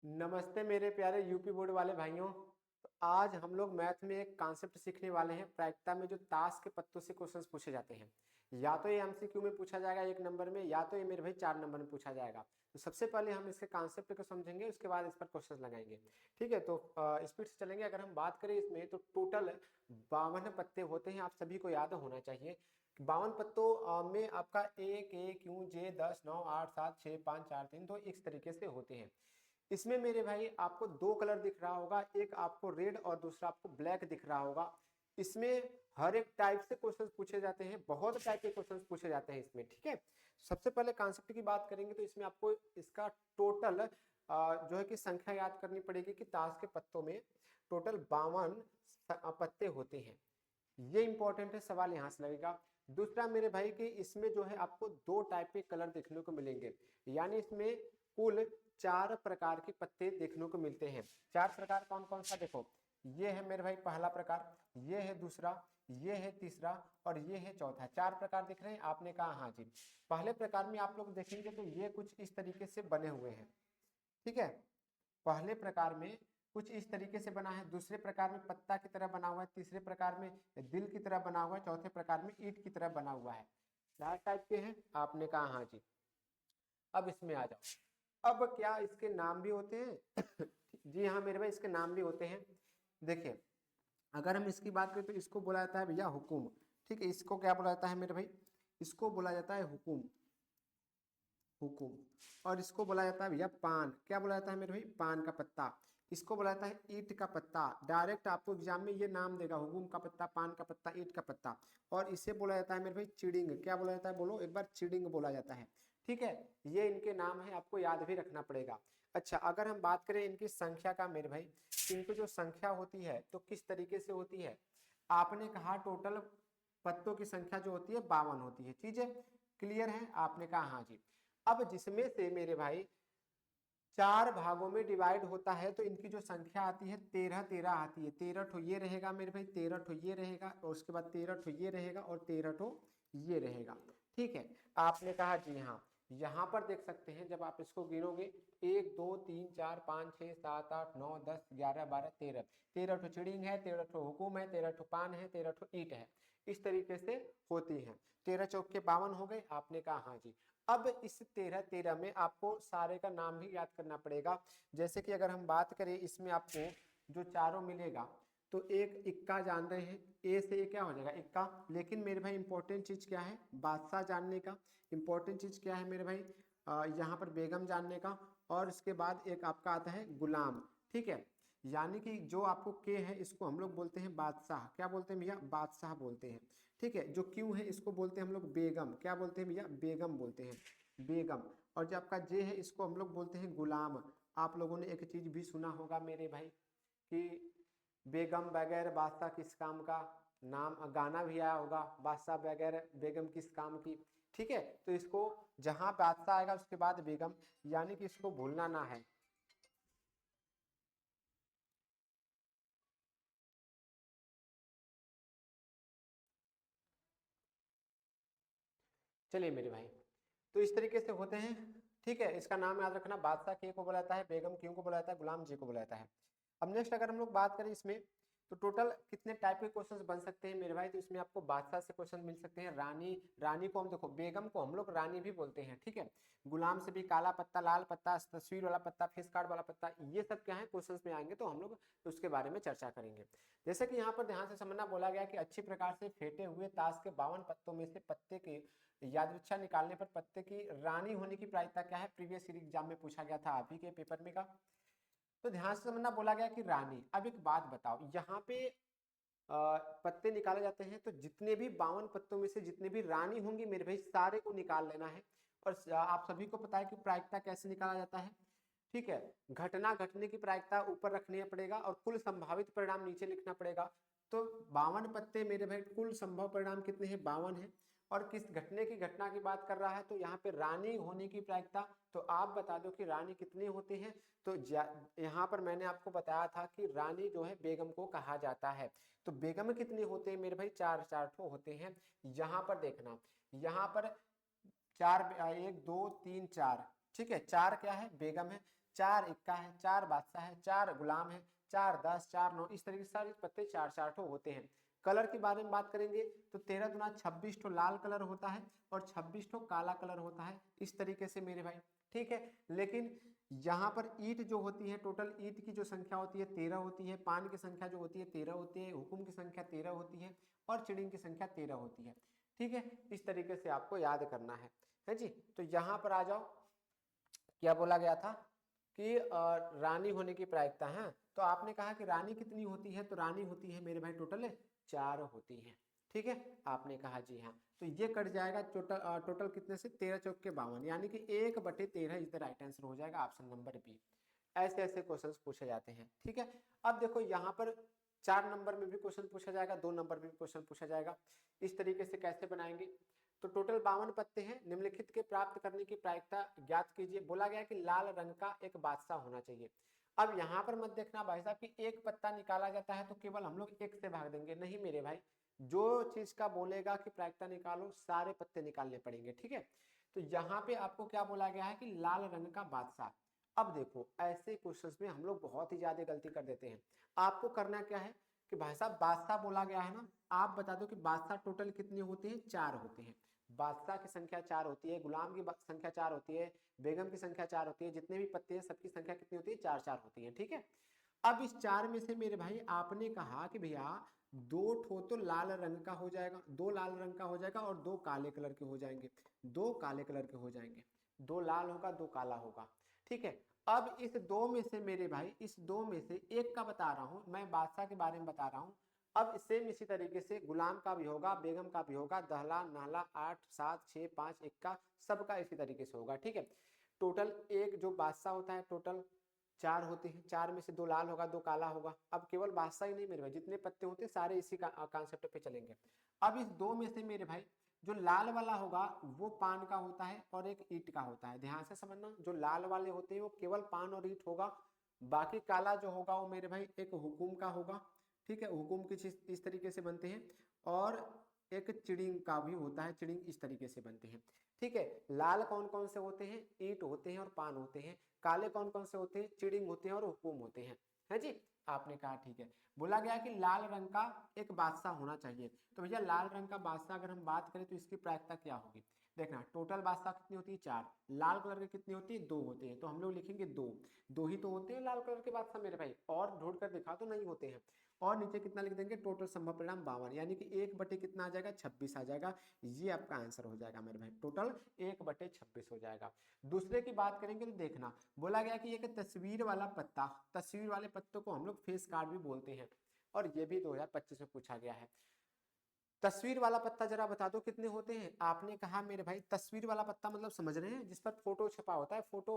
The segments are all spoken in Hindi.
नमस्ते मेरे प्यारे यूपी बोर्ड वाले भाइयों। तो आज हम लोग मैथ में एक कॉन्सेप्ट सीखने वाले हैं। प्रायिकता में जो ताश के पत्तों से क्वेश्चंस पूछे जाते हैं, या तो ये एमसीक्यू में पूछा जाएगा 1 नंबर में, या तो ये मेरे भाई 4 नंबर में पूछा जाएगा। तो सबसे पहले हम इसके कॉन्सेप्ट को समझेंगे, उसके बाद इस पर क्वेश्चन लगाएंगे। ठीक है, तो स्पीड से चलेंगे। अगर हम बात करें इसमें तो टोटल 52 पत्ते होते हैं। आप सभी को याद होना चाहिए 52 पत्तों में आपका 1 1 क्यों J 10 9 8 7 6 5 4 3 तो इस तरीके से होते हैं। इसमें मेरे भाई आपको 2 कलर दिख रहा होगा, एक आपको रेड और दूसरा आपको ब्लैक दिख रहा होगा। इसमें हर एक टाइप से क्वेश्चंस पूछे जाते हैं, बहुत टाइप के क्वेश्चंस पूछे जाते हैं इसमें। ठीक है, सबसे पहले कॉन्सेप्ट की बात करेंगे तो इसमें आपको इसका टोटल जो है कि संख्या याद करनी पड़ेगी कि ताश के पत्तों में टोटल 52 पत्ते होते हैं। ये इंपॉर्टेंट है, सवाल यहां से लगेगा। दूसरा मेरे भाई कि इसमें जो है आपको 2 टाइप के कलर देखने को मिलेंगे, यानी इसमें कुल 4 प्रकार के पत्ते देखने को मिलते हैं। 4 प्रकार कौन कौन सा, देखो ये है मेरे भाई पहला प्रकार, ये है दूसरा, ये है तीसरा और ये है चौथा। 4 प्रकार दिख रहे हैं। आपने कहा हाँ जी। पहले प्रकार में आप लोग देखेंगे तो ये कुछ इस तरीके से बने हुए हैं। ठीक है, पहले प्रकार में कुछ इस तरीके से बना है, दूसरे प्रकार में पत्ता की तरह बना हुआ है, तीसरे प्रकार में दिल की तरह बना हुआ है, चौथे प्रकार में ईंट की तरह बना हुआ है। 4 टाइप के हैं। आपने कहा हाँ जी। अब इसमें आ जाओ। अब क्या इसके नाम भी होते हैं? जी हाँ मेरे भाई, इसके नाम भी होते हैं। देखिए, अगर हम इसकी बात करें तो इसको बोला जाता है भैया हुकुम। ठीक है, इसको क्या बोला जाता है मेरे भाई? इसको बोला जाता है हुकुम, हुकुम। और इसको बोला जाता है भैया पान। क्या बोला जाता है मेरे भाई? पान का पत्ता। इसको बोला जाता है ईंट का पत्ता। डायरेक्ट आपको एग्जाम में ये नाम देगा, हुकुम का पत्ता, पान का पत्ता, ईंट का पत्ता। और इसे बोला जाता है मेरे भाई चिड़िंग। क्या बोला जाता है? बोलो एक बार, चिड़िंग बोला जाता है। ठीक है, ये इनके नाम है, आपको याद भी रखना पड़ेगा। अच्छा, अगर हम बात करें इनकी संख्या का मेरे भाई, इनकी जो संख्या होती है तो किस तरीके से होती है? आपने कहा टोटल पत्तों की संख्या जो होती है 52 होती है। चीजें क्लियर है? आपने कहा हाँ जी। अब जिसमें से मेरे भाई 4 भागों में डिवाइड होता है तो इनकी जो संख्या आती है 13 13 आती है। 13 ठो ये रहेगा मेरे भाई, 13 ठो ये रहेगा और उसके बाद 13 ठो ये रहेगा और 13 ठो ये रहेगा। ठीक है, आपने कहा जी हाँ। यहां पर देख सकते हैं, जब आप इसको गिनोगे 1 2 3 4 5 6 7 8 9 10 11 12 13, 13 ठो चिड़िंग है, 13 ठो हुकुम है, 13 ठो पान है, 13 ठो ईंट है। इस तरीके से होती है। 13 चौक के 52 हो गए। आपने कहा हाँ जी। अब इस 13 13 में आपको सारे का नाम भी याद करना पड़ेगा। जैसे कि अगर हम बात करें इसमें आपको जो चारों मिलेगा तो एक इक्का जान रहे हैं, ए से क्या हो जाएगा? इक्का। लेकिन मेरे भाई इंपॉर्टेंट चीज क्या है बादशाह जानने का? इंपॉर्टेंट चीज क्या है मेरे भाई? यहाँ पर बेगम जानने का। और उसके बाद एक आपका आता है गुलाम। ठीक है, यानी कि जो आपको के है इसको हम लोग बोलते हैं बादशाह। क्या बोलते हैं भैया? बादशाह बोलते हैं। ठीक है, जो क्यों है इसको बोलते हैं हम लोग बेगम। क्या बोलते हैं भैया? बेगम बोलते हैं, बेगम। और जो आपका जे है इसको हम लोग बोलते हैं गुलाम। आप लोगों ने एक चीज भी सुना होगा मेरे भाई कि बेगम बगैर बादशाह किस काम का, नाम गाना भी आया होगा, बादशाह बगैर बेगम किस काम की। ठीक है, तो इसको जहां बादशाह आएगा उसके बाद बेगम, यानी कि इसको भूलना ना है। चलिए मेरे भाई, तो इस तरीके से होते हैं। ठीक है, इसका नाम याद रखना, बादशाह के को बुलाता है, बेगम क्यों को बुलाता है, गुलाम जी को बुलाता है। अब नेक्स्ट अगर हम लोग बात करें इसमें तो टोटल कितने टाइप के क्वेश्चंस बन सकते हैं मेरे भाई? तो इसमें आपको बादशाह से क्वेश्चन मिल सकते हैं, रानी, रानी को हम देखो बेगम को हम लोग रानी भी बोलते हैं। ठीक है, गुलाम से भी काला पत्ता, लाल पत्ता, तस्वीर वाला पत्ता, फेस कार्ड वाला पत्ता, ये सब क्या है क्वेश्चंस में आएंगे तो हम लोग उसके बारे में चर्चा करेंगे। जैसे कि यहाँ पर ध्यान से समझना बोला गया कि अच्छी प्रकार से फेंटे हुए ताश के 52 पत्तों में से पत्ते के यादृच्छा निकालने पर पत्ते की रानी होने की प्रायिकता क्या है? प्रीवियस ईयर एग्जाम में पूछा गया था आप ही के पेपर में का। तो ध्यान से समझना बोला गया कि रानी। अब एक बात बताओ, यहाँ पे पत्ते निकाले जाते हैं तो जितने भी 52 पत्तों में से जितने भी रानी होंगी मेरे भाई सारे को निकाल लेना है। और आप सभी को पता है कि प्रायिकता कैसे निकाला जाता है। ठीक है, घटना घटने की प्रायिकता ऊपर रखनी पड़ेगा और कुल संभावित परिणाम नीचे लिखना पड़ेगा। तो 52 पत्ते मेरे भाई, कुल संभव परिणाम कितने हैं? 52 है। और किस घटने की घटना की बात कर रहा है तो यहाँ पे रानी होने की प्रायिकता, तो आप बता दो कि रानी कितने होते हैं? तो यहाँ पर मैंने आपको बताया था कि रानी जो है बेगम को कहा जाता है। तो बेगम कितने होते हैं मेरे भाई? 4 4 ठो होते हैं। यहाँ पर देखना, यहाँ पर 4 1 2 3 4 ठीक है, 4 क्या है, बेगम है, 4 इक्का है, 4 बादशाह है, 4 गुलाम है, 4 10, 4 9, इस तरीके से सारे पत्ते 4 ठो होते हैं। कलर के बारे में बात करेंगे तो 13 दुना 26 ठो लाल कलर होता है और 26 ठो काला कलर होता है, इस तरीके से मेरे भाई। ठीक है, लेकिन यहाँ पर ईंट जो होती है, टोटल ईंट की जो संख्या होती है 13 होती है, पान की संख्या जो होती है 13 होती है, हुकुम की संख्या 13 होती है और चिड़िंग की संख्या 13 होती है। ठीक है, इस तरीके से आपको याद करना है जी। तो यहाँ पर आ जाओ, क्या बोला गया था कि रानी होने की प्रायिकता है, तो आपने कहा कि रानी कितनी होती है, तो रानी होती है मेरे भाई टोटल 4 होती है। ठीक है, आपने कहा जी हाँ, तो ये कट जाएगा टोटल कितने से, 13 चौक के 52, यानी कि 1/13 इज द राइट आंसर हो जाएगा ऑप्शन नंबर बी। ऐसे ऐसे क्वेश्चन पूछे जाते हैं। ठीक है, अब देखो यहाँ पर 4 नंबर में भी क्वेश्चन पूछा जाएगा, 2 नंबर में भी क्वेश्चन पूछा जाएगा। इस तरीके से कैसे बनाएंगे, तो टोटल 52 पत्ते हैं, निम्नलिखित के प्राप्त करने की प्रायिकता ज्ञात कीजिए। बोला गया कि लाल रंग का एक बादशाह होना चाहिए। अब यहाँ पर मत देखना भाई साहब कि एक पत्ता निकाला जाता है तो केवल हम लोग एक से भाग देंगे, नहीं मेरे भाई, जो चीज का बोलेगा कि प्रायिकता निकालो सारे पत्ते निकालने पड़ेंगे। ठीक है, तो यहाँ पे आपको क्या बोला गया है कि लाल रंग का बादशाह। अब देखो ऐसे क्वेश्चंस में हम लोग बहुत ही ज्यादा गलती कर देते हैं। आपको करना क्या है कि भाई साहब बादशाह बोला गया है ना, आप बता दो कि बादशाह टोटल कितने होते हैं, 4 होते हैं। बादशाह की संख्या 4 होती है, गुलाम की संख्या 4 होती है, बेगम की संख्या 4 होती है, जितने भी पत्ते हैं सबकी संख्या कितनी होती है, 4 होती है। ठीक है, अब इस 4 में से मेरे भाई आपने कहा कि भैया 2 ठो तो लाल रंग का हो जाएगा, 2 लाल रंग का हो जाएगा और 2 काले कलर के हो जाएंगे, 2 काले कलर के हो जाएंगे, 2 लाल होगा 2 काला होगा। ठीक है, अब इस 2 में से मेरे भाई, इस 2 में से एक का बता रहा हूं मैं, बादशाह के बारे में बता रहा हूं। अब सेम इसी तरीके से गुलाम का भी होगा, बेगम का भी होगा, दहला नाला 8 7 6 5 इक्का, सबका इसी तरीके से होगा। ठीक है, टोटल एक जो बादशाह होता है टोटल 4 होते हैं, 4 में से 2 लाल होगा 2 काला होगा। अब केवल बादशाह ही नहीं मेरे भाई, जितने पत्ते होते हैं सारे इसी का कॉन्सेप्ट पे चलेंगे। अब इस 2 में से मेरे भाई जो लाल वाला होगा वो पान का होता है और एक ईंट का होता है, ध्यान से समझना। जो लाल वाले होते हैं वो केवल पान और ईंट होगा, बाकी काला जो होगा वो मेरे भाई एक हुकुम का होगा। ठीक है, हुकुम की चीज इस तरीके से बनते हैं और एक चिड़िंग का भी होता है, चिड़िंग इस तरीके से बनते हैं। ठीक है, लाल कौन कौन से होते हैं, ईंट होते हैं और पान होते हैं। काले कौन कौन से होते हैं, चिड़िंग होते हैं और हुकुम होते हैं। है जी, आपने कहा ठीक है। बोला गया कि लाल रंग का एक बादशाह होना चाहिए, तो भैया लाल रंग का बादशाह अगर हम बात करें तो इसकी प्रायिकता क्या होगी। देखना टोटल बादशाह कितनी होती है, 4, लाल कलर के कितने होती है, 2 होते हैं, तो हम लोग लिखेंगे 2, 2 ही तो होते हैं लाल कलर के बादशाह मेरे भाई, और ढूंढ कर दिखा तो नहीं होते हैं। और नीचे कितना लिख देंगे, टोटल संभव परिणाम 52, यानी कि 1/, कितना आ जाएगा, 26 आ जाएगा। ये आपका आंसर हो जाएगा मेरे भाई, टोटल 1/26 हो जाएगा। दूसरे की बात करेंगे तो देखना, बोला गया कि एक तस्वीर वाला पत्ता, तस्वीर वाले पत्तों को हम लोग फेस कार्ड भी बोलते हैं, और ये भी 2025 में पूछा गया है। तस्वीर वाला पत्ता जरा बता दो कितने होते हैं। आपने कहा मेरे भाई तस्वीर वाला पत्ता मतलब समझ रहे हैं, जिस पर फोटो छपा होता है, फोटो,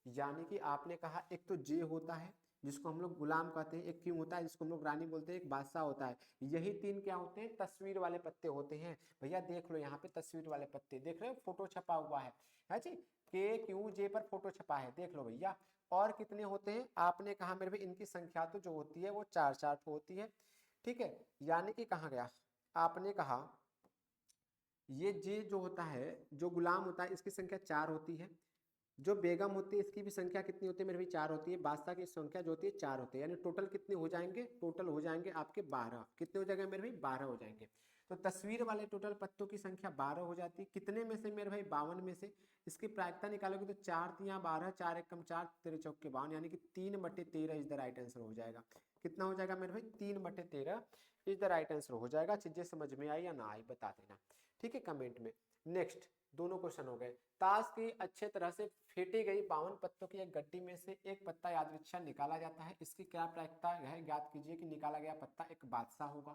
यानी कि आपने कहा एक तो जे होता है जिसको हम लोग गुलाम कहते हैं, एक क्यों होता है जिसको हम लोग रानी बोलते हैं, एक बादशाह होता है। यही 3 क्या होते हैं, तस्वीर वाले पत्ते होते हैं। भैया देख लो यहाँ पे तस्वीर वाले पत्ते देख रहे हो, फोटो छपा हुआ है जी, के क्यू जे पर फोटो छपा है, देख लो भैया। और कितने होते हैं, आपने कहा मेरे भाई इनकी संख्या तो जो होती है वो 4 होती है। ठीक है, यानी कि कहाँ गया, आपने कहा ये जे जो होता है, जो गुलाम होता है, इसकी संख्या 4 होती है। जो बेगम होती है इसकी भी संख्या कितनी होती है मेरे भाई, 4 होती है। बादशाह की संख्या जो होती है 4 होती है, यानी टोटल कितने हो जाएंगे, टोटल हो जाएंगे आपके 12। कितने हो जाएंगे मेरे भाई, 12 हो जाएंगे। तो तस्वीर वाले टोटल पत्तों की संख्या 12 हो जाती है, कितने में से मेरे भाई, 52 में से। इसकी प्रायिकता निकालोगे तो 4 तिया 12, 4 एकम 4, 13 चौक के 52, यानी कि 3/13 इज द राइट आंसर हो जाएगा। कितना हो जाएगा मेरे भाई, 3/13 इज द राइट आंसर हो जाएगा। चीजें समझ में आई या ना आई बता देना, ठीक है, कमेंट में। नेक्स्ट दोनों क्वेश्चन हो गए। ताश की अच्छे तरह से फेंटी गई 52 पत्तों की एक गड्डी में से एक पत्ता यादृच्छा निकाला जाता है, इसकी क्या प्रायिकता है ज्ञात कीजिए कि निकाला गया पत्ता एक बादशाह होगा।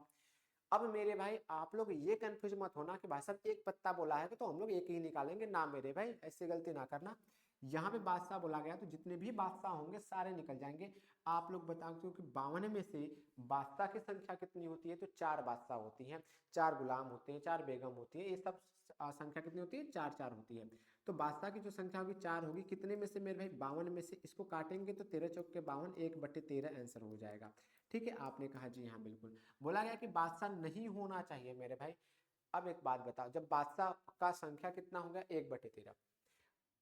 अब मेरे भाई आप लोग ये कंफ्यूज मत होना कि भाई साहब एक पत्ता बोला है तो हम लोग एक ही निकालेंगे, ना मेरे भाई ऐसी गलती ना करना। यहाँ पे बादशाह बोला गया तो जितने भी बादशाह होंगे सारे निकल जाएंगे। आप लोग बताओ क्योंकि 52 में से बादशाह की संख्या कितनी होती है, तो 4 बादशाह होती हैं, 4 गुलाम होते हैं, 4 बेगम होती है, ये सब संख्या कितनी होती है, 4 होती है। तो बादशाह की जो संख्या होगी 4 होगी, कितने में से मेरे भाई, 52 में से। इसको काटेंगे तो 13 चौक के 52, 1/13 आंसर हो जाएगा। ठीक है, आपने कहा जी हाँ बिल्कुल। बोला गया कि बादशाह नहीं होना चाहिए मेरे भाई। अब एक बात बताओ, जब बादशाह का संख्या कितना हो गया, 1/13,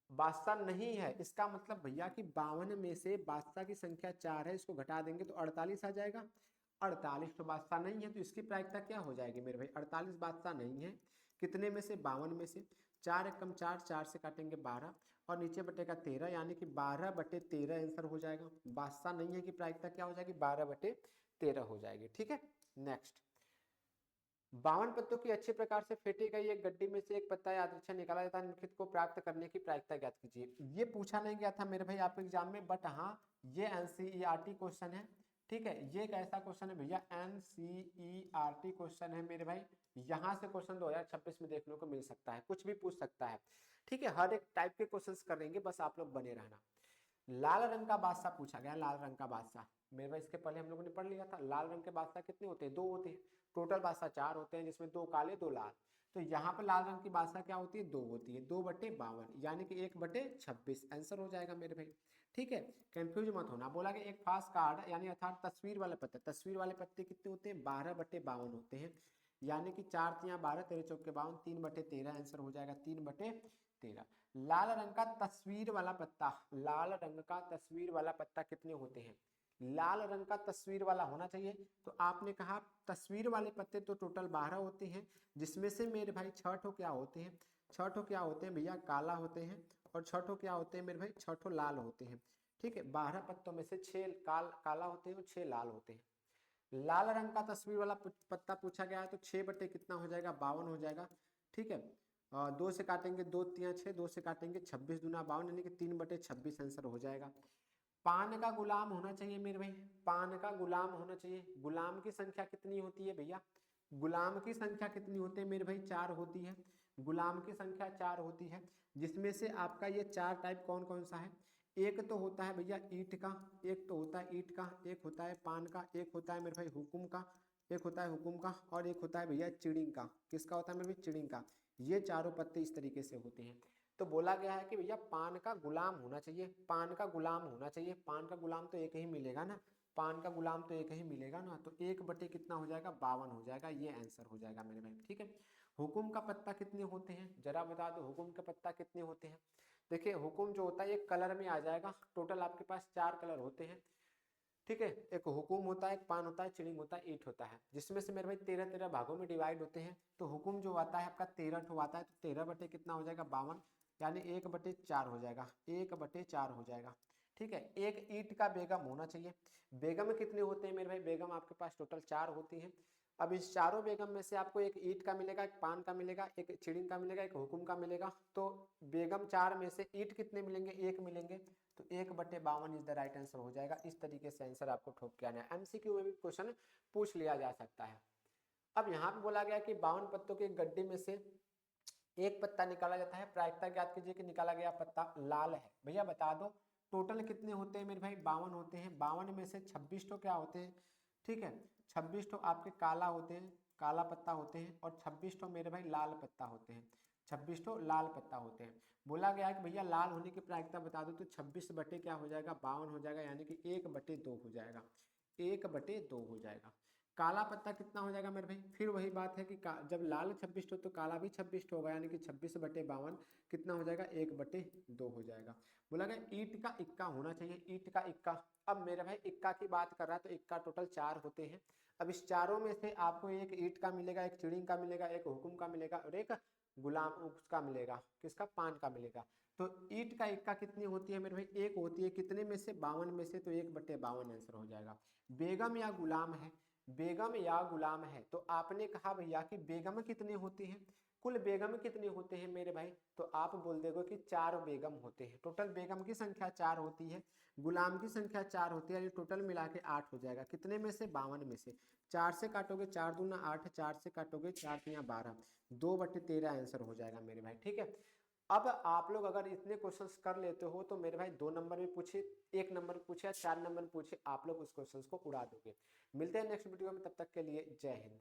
बादशाह नहीं है, इसका मतलब भैया कि 52 में से बादशाह की संख्या 4 है, इसको घटा देंगे तो 48 आ जाएगा। 48 तो बादशाह नहीं है, तो इसकी प्रायिकता क्या हो जाएगी मेरे भाई, 48 बादशाह नहीं है। कितने में से, 52 में से। 4 एकम 4, 4 से काटेंगे 12 और नीचे बटेगा 13, यानी कि 12/13 आंसर हो जाएगा। बादशाह नहीं है कि प्रायिकता क्या हो जाएगी, 12/13 हो जाएगी। ठीक है, नेक्स्ट। 52 पत्तों की अच्छे प्रकार से फेंटी गई एक गड्डी में से एक पत्ता यादृच्छा निकाला जाता है, निम्नलिखित को प्राप्त करने की प्रायिकता ज्ञात कीजिए। ये पूछा नहीं गया था मेरे भाई आपके एग्जाम में, बट हाँ ये एनसीईआरटी क्वेश्चन है। ठीक है, ये एक ऐसा क्वेश्चन है भैया, एनसीईआरटी क्वेश्चन है मेरे भाई। यहाँ से क्वेश्चन 2026 में देखने को मिल सकता है, कुछ भी पूछ सकता है। ठीक है, हर एक टाइप के क्वेश्चन करेंगे, बस आप लोग बने रहना। लाल रंग का बादशाह पूछा गया, लाल रंग का बादशाह मेरे भाई इसके पहले हम लोगों ने पढ़ लिया था। लाल रंग के बादशाह कितने होते हैं, 2 होते हैं। टोटल बादशाह 4 होते हैं, जिसमें 2 काले 2 लाल। तो यहाँ पर लाल रंग की बादशाह क्या होती है, 2 होती है। 2/52 यानी कि 1/26 आंसर हो जाएगा मेरे भाई। ठीक है, कंफ्यूज मत होना। बोला कि एक फास्ट कार्ड यानी अर्थात तस्वीर वाले पत्ते, तस्वीर वाले पत्ते कितने होते हैं, 12/52 होते हैं। यानी कि 4 तिया 12, 13 चौके 52, 3/13 आंसर हो जाएगा, 3/13। लाल रंग का तस्वीर वाला पत्ता, लाल रंग का तस्वीर वाला पत्ता कितने होते हैं, लाल रंग का तस्वीर वाला होना चाहिए। तो आपने कहा तस्वीर वाले पत्ते तो टोटल 12 होते हैं, जिसमें से मेरे भाई 6 ठो क्या होते हैं, 6 ठो क्या होते हैं भैया, काला होते हैं। और 6 ठो क्या होते हैं मेरे भाई, 6 ठो लाल होते हैं। ठीक है, 12 पत्तों में से 6 काला होते हैं और 6 लाल होते हैं। लाल रंग का तस्वीर वाला पत्ता पूछा गया है, तो 6 बटे कितना हो जाएगा, 52 हो जाएगा। ठीक है, 2 से काटेंगे 2 तिया 6, 2 से काटेंगे 26 दूना 52, यानी कि 3/26 आंसर हो जाएगा। पान का गुलाम होना चाहिए मेरे भाई, पान का गुलाम होना चाहिए। गुलाम की संख्या कितनी होती है भैया, गुलाम की संख्या कितनी होती है मेरे भाई, 4 होती है। गुलाम की संख्या 4 होती है, जिसमें से आपका ये 4 टाइप कौन कौन सा है। एक तो होता है भैया ईंट का, एक तो होता है ईंट का, एक होता है पान का, एक होता है मेरे भाई हुकुम का, एक होता है हुकुम का, और एक होता है भैया चिड़िंग का। किसका होता है मेरे भाई, चिड़िंग का। ये चारों पत्ते इस तरीके से होते हैं। तो बोला गया है कि भैया पान का गुलाम होना चाहिए, पान का गुलाम होना चाहिए। पान का गुलाम तो एक ही मिलेगा ना, पान का गुलाम तो एक ही मिलेगा ना। तो 1 बटे कितना हो जाएगा, 52 हो जाएगा, ये आंसर हो जाएगा मेरे भाई। ठीक है, हुकुम का पत्ता कितने होते हैं, जरा बता दो, हुकुम का पत्ता कितने होते हैं। देखिए हुकुम जो होता है एक कलर में आ जाएगा, टोटल आपके पास 4 कलर होते हैं। ठीक है, एक हुकुम होता है, एक पान होता है, चिड़िंग होता है, ईंट होता है, जिसमें से मेरे भाई 13 भागों में डिवाइड होते हैं। तो हुकुम जो आता है आपका 13 ठो आता है, तो 13 बटे कितना हो जाएगा, 52, यानी 1/4 हो जाएगा, 1/4 हो जाएगा। ठीक है, एक ईंट का बेगम होना चाहिए। बेगम कितने होते हैं मेरे भाई, बेगम आपके पास टोटल 4 होती हैं। अब इस चारों बेगम में से आपको एक ईंट का मिलेगा, एक पान का मिलेगा, एक चिड़िंग का मिलेगा, एक हुकुम का मिलेगा। तो बेगम 4 में से ईंट कितने मिलेंगे, 1 मिलेंगे। तो 1/52 इज द राइट आंसर हो जाएगा। इस तरीके से आंसर आपको ठोक के आना है, एमसीक्यू में भी क्वेश्चन पूछ लिया जा सकता है। अब यहाँ पे बोला गया कि 52 पत्तों के गड्ढे में से एक पत्ता निकाला जाता है, प्रायिकता ज्ञात कीजिए कि निकाला गया पत्ता लाल है। भैया बता दो टोटल कितने होते हैं मेरे भाई, 52 होते हैं। 52 में से 26 तो क्या होते हैं, ठीक है, 26 तो आपके काला होते हैं, काला पत्ता होते हैं, और 26 तो मेरे भाई लाल पत्ता होते हैं, 26 तो लाल पत्ता होते हैं। बोला गया है कि भैया लाल होने की प्रायिकता बता दो, तो 26 बटे क्या हो जाएगा, 52 हो जाएगा, यानी कि 1/2 हो जाएगा, 1/2 हो जाएगा। काला पत्ता कितना हो जाएगा मेरे भाई, फिर वही बात है कि जब लाल 26 हो तो काला भी 26 होगा, यानी कि 26/52 कितना हो जाएगा, 1/2 हो जाएगा। बोला गया ईंट का इक्का होना चाहिए, ईंट का इक्का। अब मेरे भाई इक्का की बात कर रहा है, तो इक्का टोटल 4 होते हैं। अब इस चारों में से आपको एक ईंट का मिलेगा, एक चिड़िंग का मिलेगा, एक हुकुम का मिलेगा, और एक गुलाम उसका मिलेगा, किसका, पान का मिलेगा। तो ईंट का इक्का कितनी होती है मेरे भाई, 1 होती है, कितने में से, 52 में से, तो 1/52 आंसर हो जाएगा। बेगम या गुलाम है, बेगम या गुलाम है, तो आपने कहा भैया कि बेगम कितने होते हैं, कुल बेगम कितने होते हैं मेरे भाई, तो आप बोल दोगे कि 4 बेगम होते हैं। टोटल बेगम की संख्या 4 होती है, गुलाम की संख्या 4 होती है, ये टोटल मिला के 8 हो जाएगा। कितने में से, 52 में से। 4 से काटोगे 4 दूना 8, 4 से काटोगे 4 तिया 12, 2/13 आंसर हो जाएगा मेरे भाई। ठीक है, अब आप लोग अगर इतने क्वेश्चंस कर लेते हो तो मेरे भाई 2 नंबर में पूछे, 1 नंबर में पूछे या 4 नंबर में पूछे, आप लोग उस क्वेश्चंस को उड़ा दोगे। मिलते हैं नेक्स्ट वीडियो में, तब तक के लिए जय हिंद।